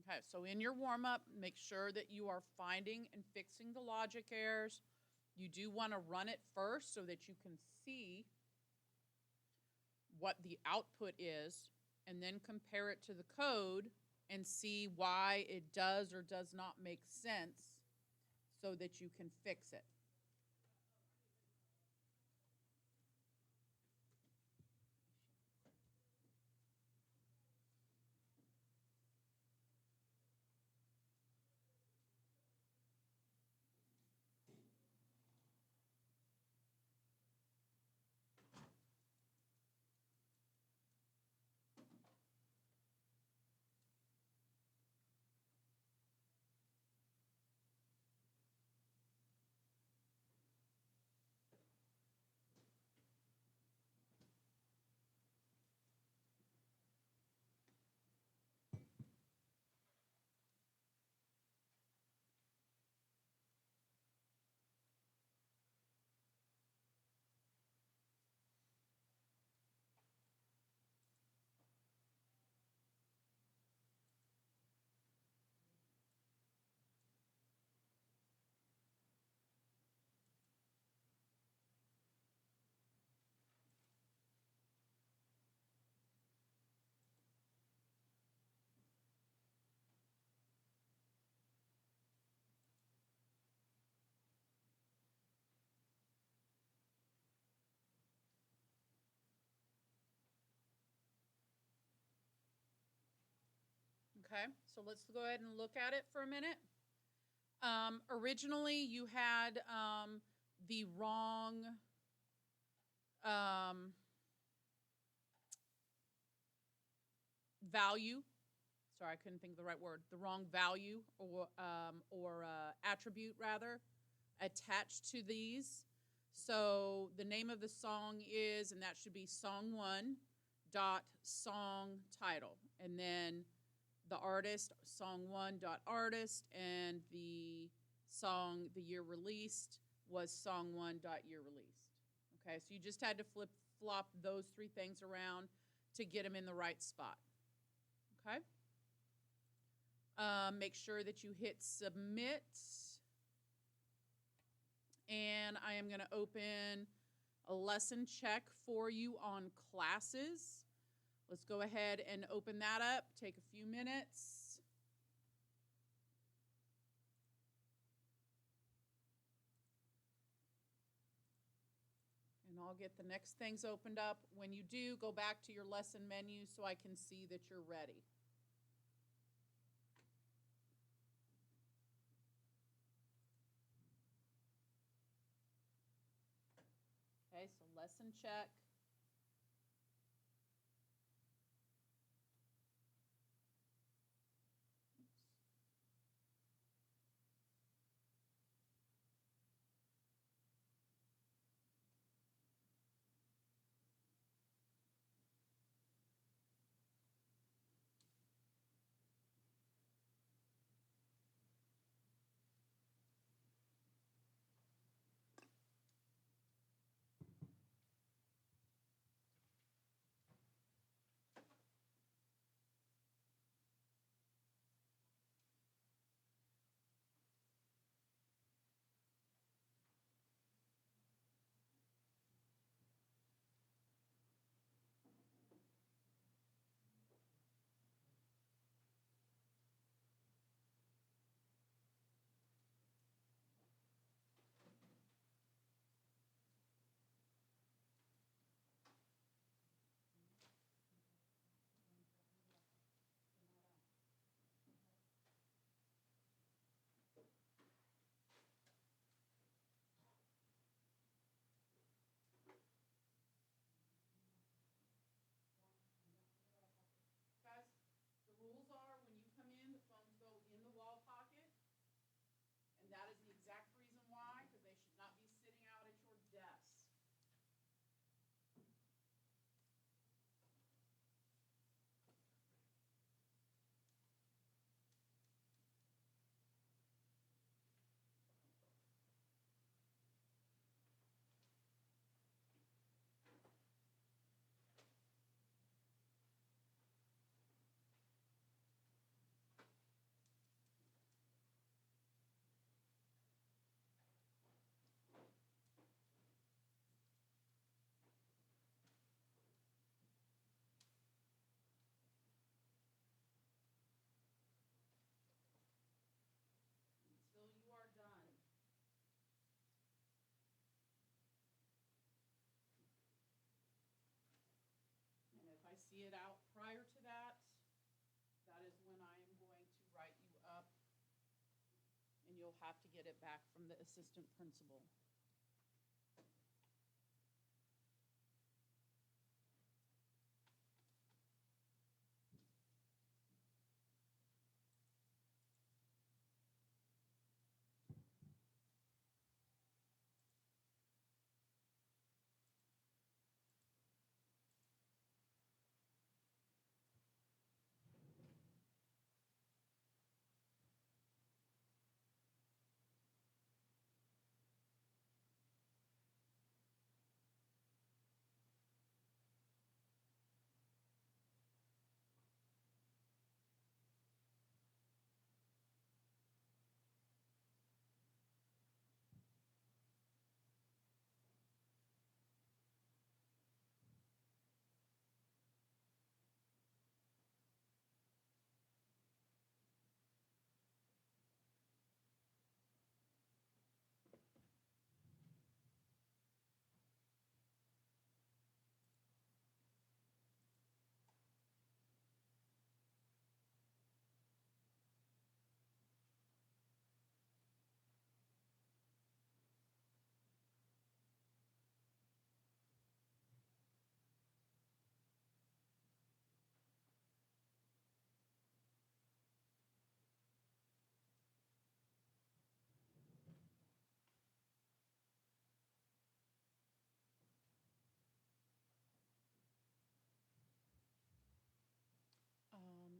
Okay, so in your warm-up, make sure that you are finding and fixing the logic errors. You do want to run it first so that you can see what the output is, and then compare it to the code and see why it does or does not make sense so that you can fix it. Okay, so let's go ahead and look at it for a minute. Originally, you had the wrong value. Sorry, I couldn't think of the right word. The wrong value or attribute, rather, attached to these. So the name of the song is, and that should be song 1 dot song title. And then the artist, song 1 dot artist, and the song, the year released, was song 1 dot year released. Okay, so you just had to flip flop those three things around to get them in the right spot. Okay. Make sure that you hit submit. And I am going to open a lesson check for you on classes. Let's go ahead and open that up. Take a few minutes. And I'll get the next things opened up. When you do, go back to your lesson menu so I can see that you're ready. Okay, so lesson check. see it out prior to that, that is when I am going to write you up, and you'll have to get it back from the assistant principal.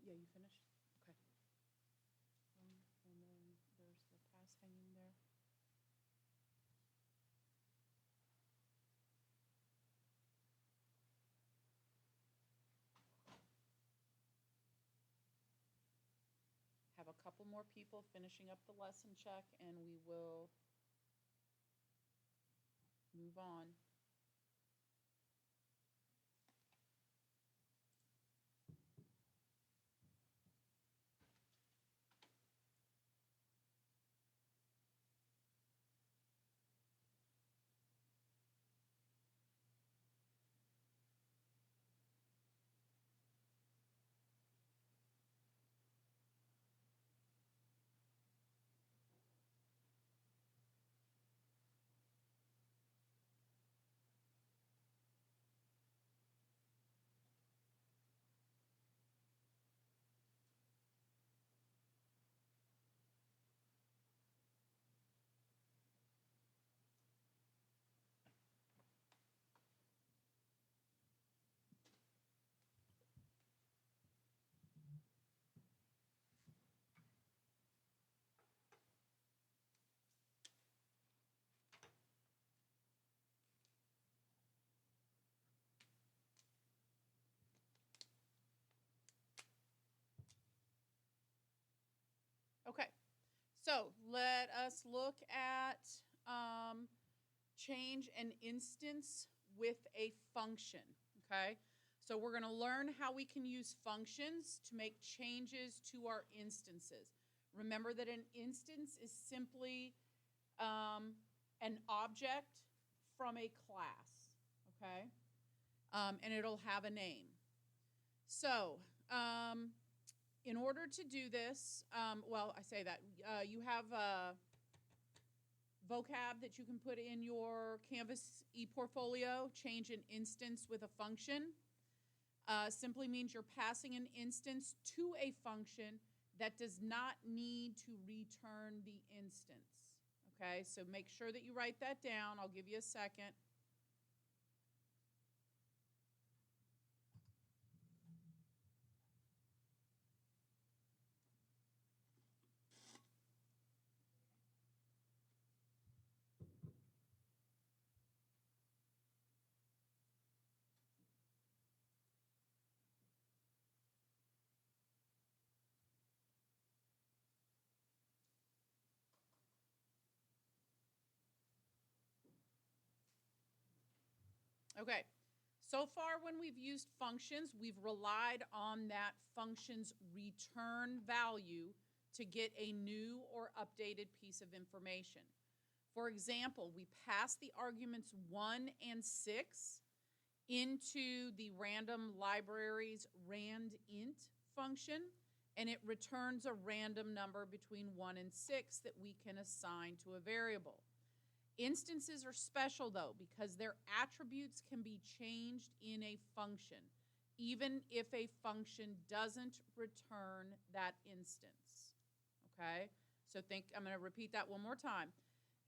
Yeah, you finished? Okay. And then there's the pass hanging there. Have a couple more people finishing up the lesson check, and we will move on. Okay, so let us look at change an instance with a function, okay? So we're going to learn how we can use functions to make changes to our instances. Remember that an instance is simply an object from a class, okay? And it'll have a name. So, in order to do this, well, I say that, you have a vocab that you can put in your Canvas ePortfolio. Change an instance with a function. Simply means you're passing an instance to a function that does not need to return the instance. Okay, so make sure that you write that down. I'll give you a second. Okay, so far when we've used functions, we've relied on that function's return value to get a new or updated piece of information. For example, we pass the arguments 1 and 6 into the random library's randint function, and it returns a random number between 1 and 6 that we can assign to a variable. Instances are special, though, because their attributes can be changed in a function, even if a function doesn't return that instance. Okay? So I'm going to repeat that one more time.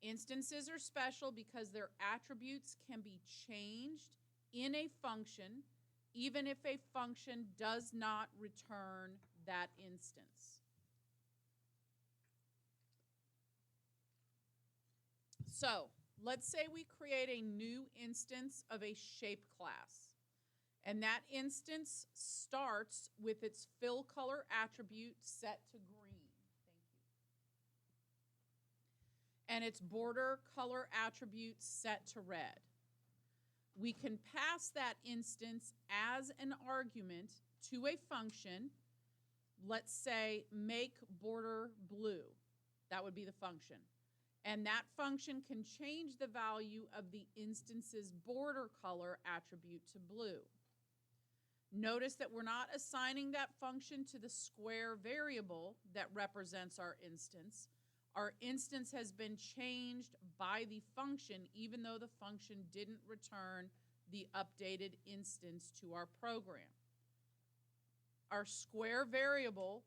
Instances are special because their attributes can be changed in a function, even if a function does not return that instance. So let's say we create a new instance of a shape class, and that instance starts with its fill color attribute set to green. Thank you. And its border color attribute set to red. We can pass that instance as an argument to a function. Let's say make border blue. That would be the function. And that function can change the value of the instance's border color attribute to blue. Notice that we're not assigning that function to the square variable that represents our instance. Our instance has been changed by the function, even though the function didn't return the updated instance to our program. Our square variable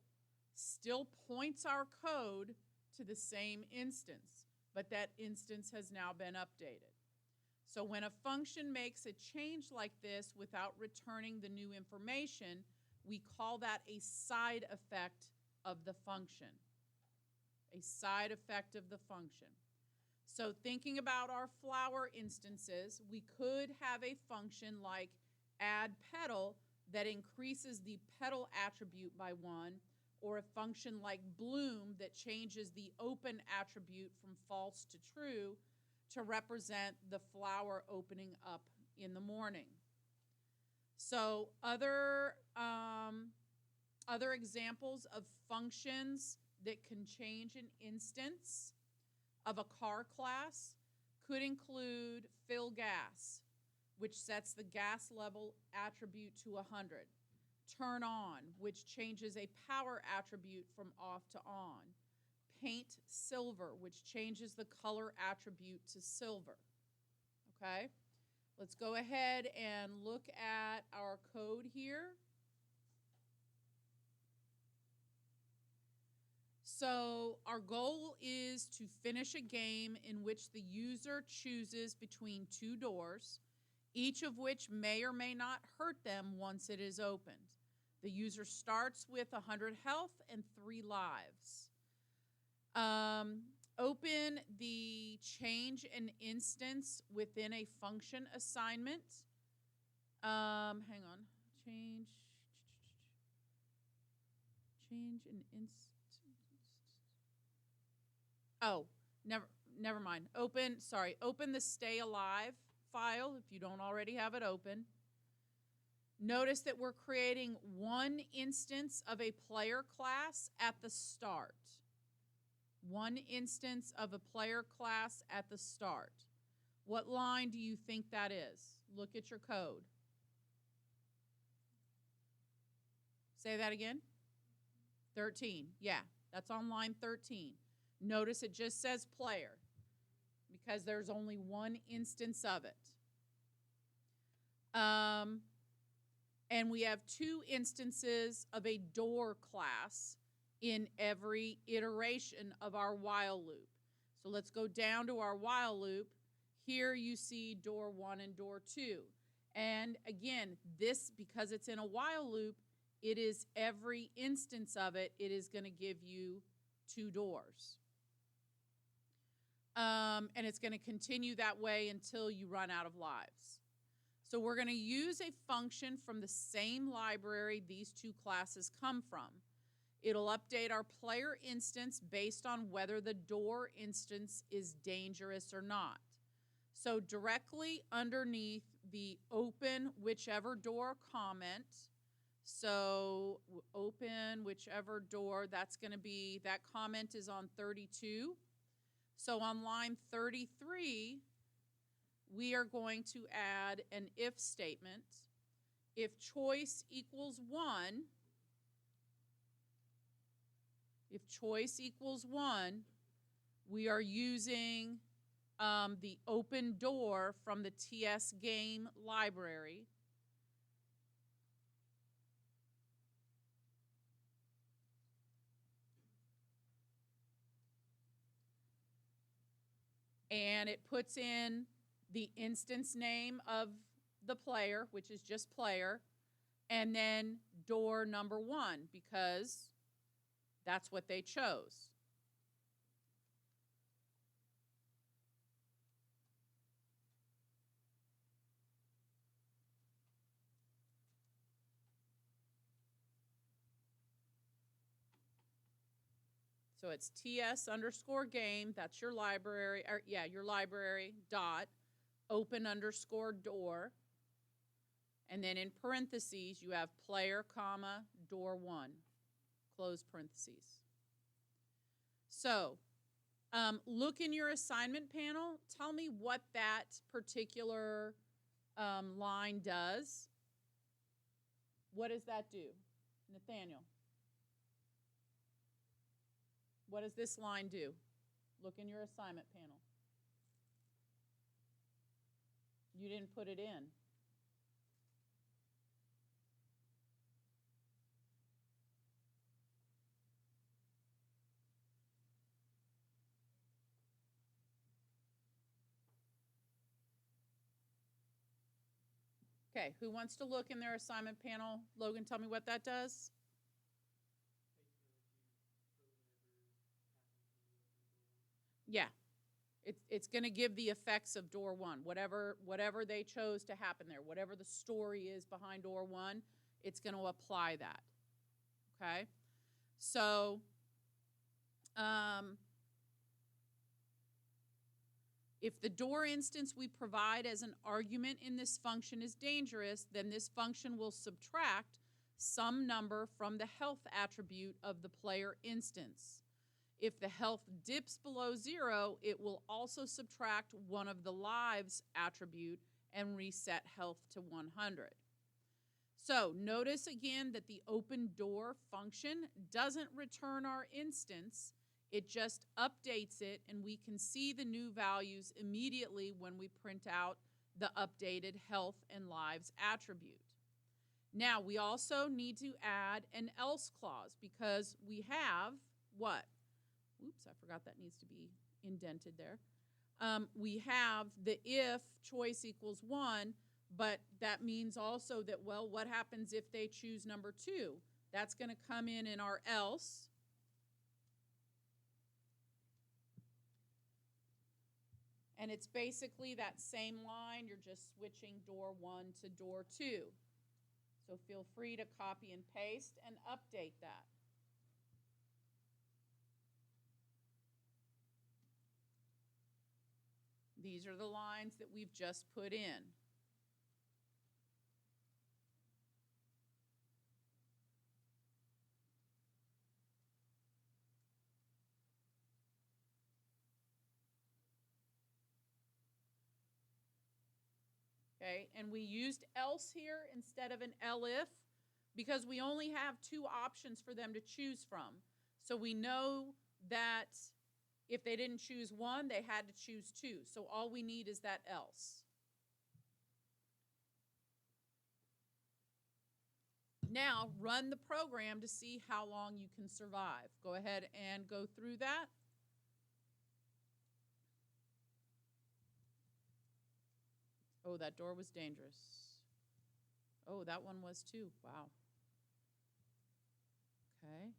still points our code to the same instance, but that instance has now been updated. So when a function makes a change like this without returning the new information, we call that a side effect of the function. A side effect of the function. So thinking about our flower instances, we could have a function like add petal that increases the petal attribute by 1, or a function like bloom that changes the open attribute from false to true to represent the flower opening up in the morning. So other examples of functions that can change an instance of a car class could include fill gas, which sets the gas level attribute to 100. Turn on, which changes a power attribute from off to on. Paint silver, which changes the color attribute to silver. Okay? Let's go ahead and look at our code here. So our goal is to finish a game in which the user chooses between 2 doors, each of which may or may not hurt them once it is opened. The user starts with 100 health and 3 lives. Open the change an instance within a function assignment. Hang on. Change an instance. Oh, never mind. Open the stay alive file if you don't already have it open. Notice that we're creating 1 instance of a player class at the start. 1 instance of a player class at the start. What line do you think that is? Look at your code. Say that again. 13. Yeah, that's on line 13. Notice it just says player because there's only 1 instance of it. And we have 2 instances of a door class in every iteration of our while loop. So let's go down to our while loop. Here you see door 1 and door 2. And again, this, because it's in a while loop, it is every instance of it, it is going to give you 2 doors. And it's going to continue that way until you run out of lives. So we're going to use a function from the same library these 2 classes come from. It'll update our player instance based on whether the door instance is dangerous or not. So directly underneath the open whichever door comment, so open whichever door, that's going to be, that comment is on 32. So on line 33, we are going to add an if statement. If choice equals 1, we are using the open door from the TS game library. And it puts in the instance name of the player, which is just player, and then door number 1, because that's what they chose. So it's TS_game, that's your library, your library, dot, open _ door. And then in parentheses, you have player, comma, door 1, close parentheses. So look in your assignment panel. Tell me what that particular line does. What does that do, Nathaniel? What does this line do? Look in your assignment panel. You didn't put it in. Okay, who wants to look in their assignment panel? Logan, tell me what that does. Yeah, it's going to give the effects of door 1, whatever they chose to happen there, whatever the story is behind door 1, it's going to apply that. Okay, so if the door instance we provide as an argument in this function is dangerous, then this function will subtract some number from the health attribute of the player instance. If the health dips below 0, it will also subtract one of the lives attribute and reset health to 100. So notice again that the open door function doesn't return our instance. It just updates it, and we can see the new values immediately when we print out the updated health and lives attribute. Now, we also need to add an else clause because we have what? Oops, I forgot that needs to be indented there. We have the if choice equals 1, but that means also that, well, what happens if they choose number 2? That's going to come in our else. And it's basically that same line. You're just switching door 1 to door 2. So feel free to copy and paste and update that. These are the lines that we've just put in. Okay, and we used else here instead of an elif because we only have 2 options for them to choose from. So we know that if they didn't choose 1, they had to choose 2. So all we need is that else. Now run the program to see how long you can survive. Go ahead and go through that. Oh, that door was dangerous. Oh, that one was too. Wow. Okay.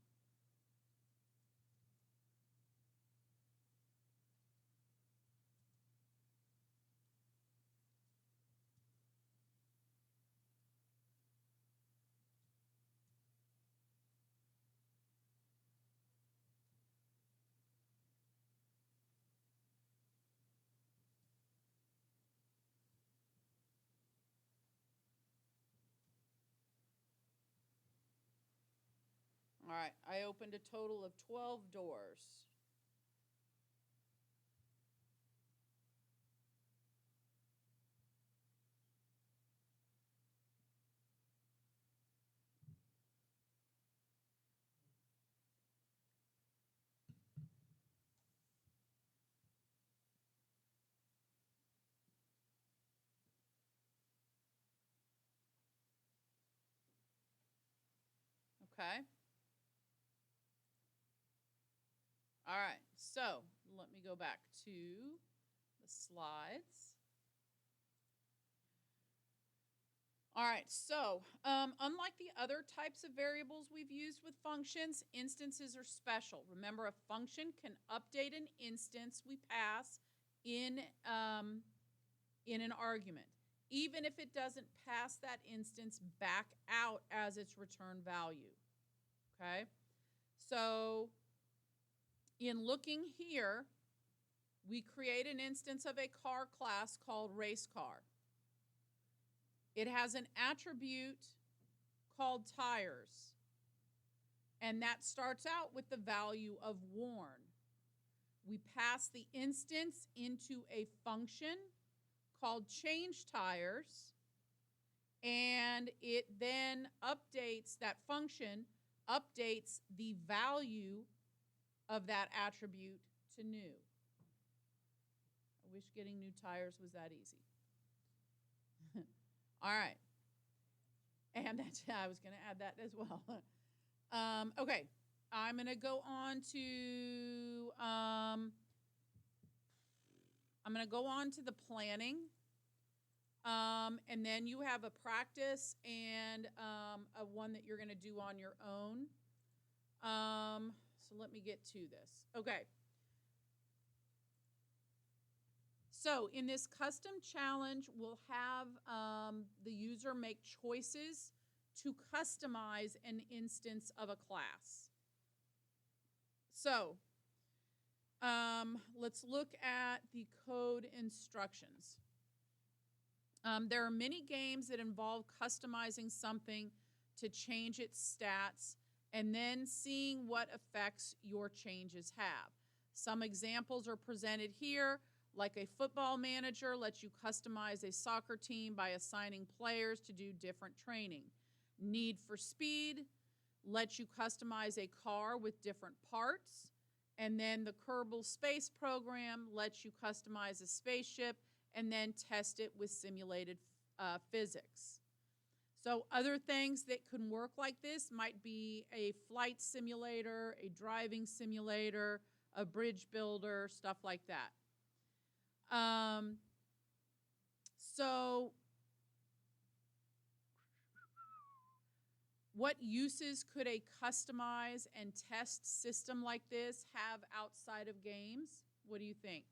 All right, I opened a total of 12 doors. Okay. All right. So let me go back to the slides. All right, so unlike the other types of variables we've used with functions, instances are special. Remember, a function can update an instance we pass in an argument, even if it doesn't pass that instance back out as its return value. Okay, so in looking here, we create an instance of a car class called race car. It has an attribute called tires, and that starts out with the value of worn. We pass the instance into a function called change tires, and it then updates, that function updates the value of that attribute to new. I wish getting new tires was that easy. All right. And that's, I was going to add that as well. Okay. I'm going to go on to the planning. And then you have a practice and a one that you're going to do on your own. So let me get to this. Okay. So in this custom challenge, we'll have the user make choices to customize an instance of a class. So let's look at the code instructions. There are many games that involve customizing something to change its stats and then seeing what effects your changes have. Some examples are presented here. Like a football manager lets you customize a soccer team by assigning players to do different training. Need for Speed lets you customize a car with different parts. And then the Kerbal Space Program lets you customize a spaceship and then test it with simulated physics. So other things that can work like this might be a flight simulator, a driving simulator, a bridge builder, stuff like that. So what uses could a customize and test system like this have outside of games? What do you think?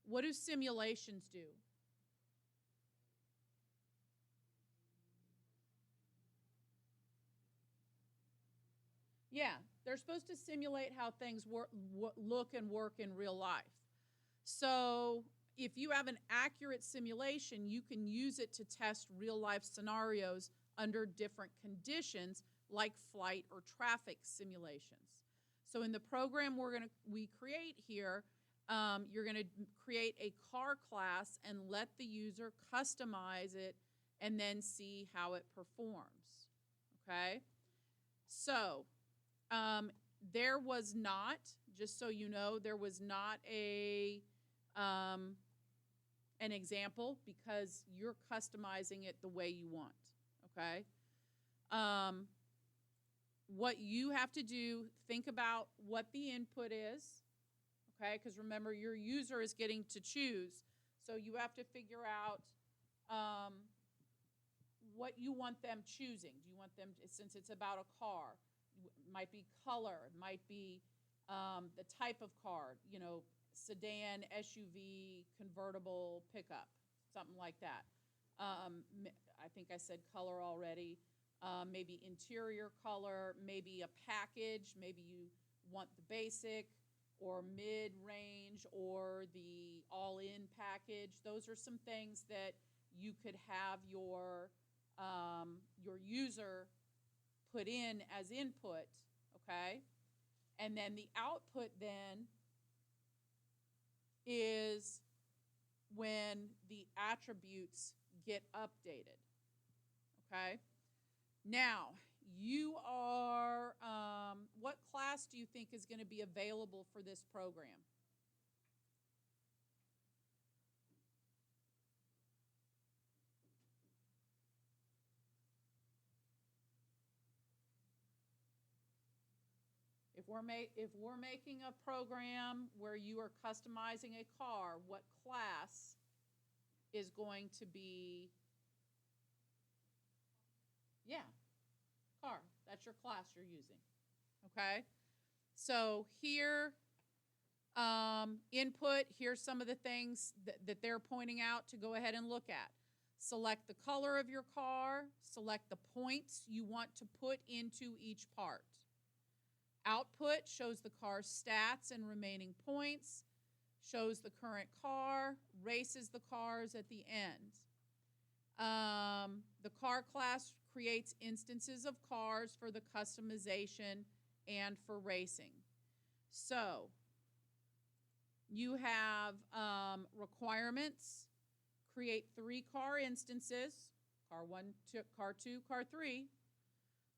What do simulations do? Yeah, they're supposed to simulate how things look and work in real life. So if you have an accurate simulation, you can use it to test real life scenarios under different conditions like flight or traffic simulations. So in the program we create here, you're going to create a car class and let the user customize it and then see how it performs. Okay? So there was not, just so you know, there was not an example because you're customizing it the way you want, okay? What you have to do, think about what the input is, okay? Because remember, your user is getting to choose. So you have to figure out what you want them choosing. Do you want them, since it's about a car, it might be color, it might be the type of car, you know, sedan, SUV, convertible, pickup, something like that. I think I said color already. Maybe interior color, maybe a package, maybe you want the basic or mid-range or the all-in package. Those are some things that you could have your user put in as input, okay? And then the output then is when the attributes get updated, okay? Now, you are, what class do you think is going to be available for this program? If we're making a program where you are customizing a car, what class is going to be, yeah, car. That's your class you're using. Okay? So here, input, here's some of the things that they're pointing out to go ahead and look at. Select the color of your car. Select the points you want to put into each part. Output shows the car's stats and remaining points, shows the current car, races the cars at the end. The car class creates instances of cars for the customization and for racing. So you have requirements. Create 3 car instances, car 1, car 2, car 3.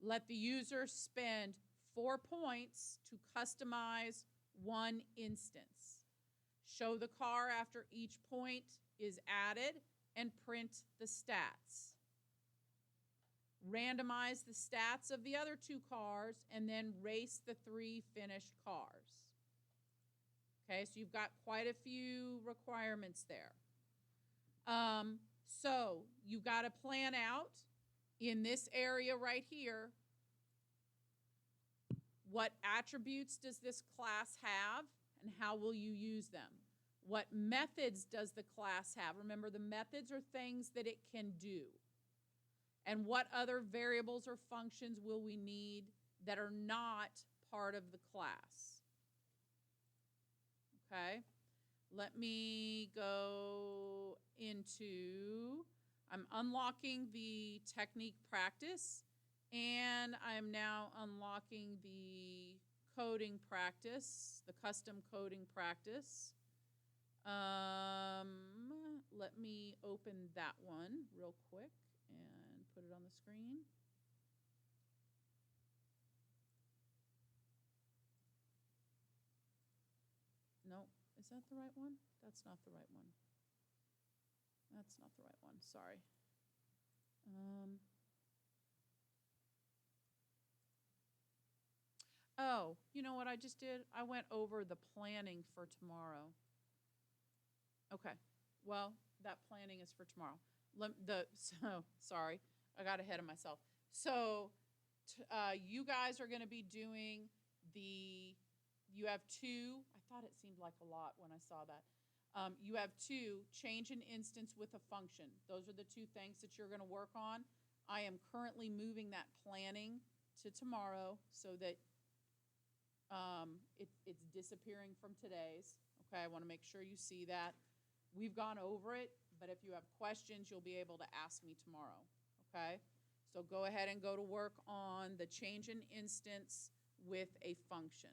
Let the user spend 4 points to customize 1 instance. Show the car after each point is added and print the stats. Randomize the stats of the other 2 cars and then race the 3 finished cars. Okay, so you've got quite a few requirements there. So you got to plan out in this area right here, what attributes does this class have and how will you use them? What methods does the class have? Remember, the methods are things that it can do. And what other variables or functions will we need that are not part of the class? Okay. Let me go into, I'm unlocking the technique practice, and I'm now unlocking the coding practice, the custom coding practice. Let me open that one real quick and put it on the screen. No, is that the right one? That's not the right one. That's not the right one, sorry. Oh, you know what I just did? I went over the planning for tomorrow. Okay, well, that planning is for tomorrow. Sorry, I got ahead of myself. So you guys are going to be doing you have 2, I thought it seemed like a lot when I saw that. You have 2, change an instance with a function. Those are the 2 things that you're going to work on. I am currently moving that planning to tomorrow so that it's disappearing from today's. Okay, I want to make sure you see that. We've gone over it, but if you have questions, you'll be able to ask me tomorrow. Okay, so go ahead and go to work on the change an instance with a function.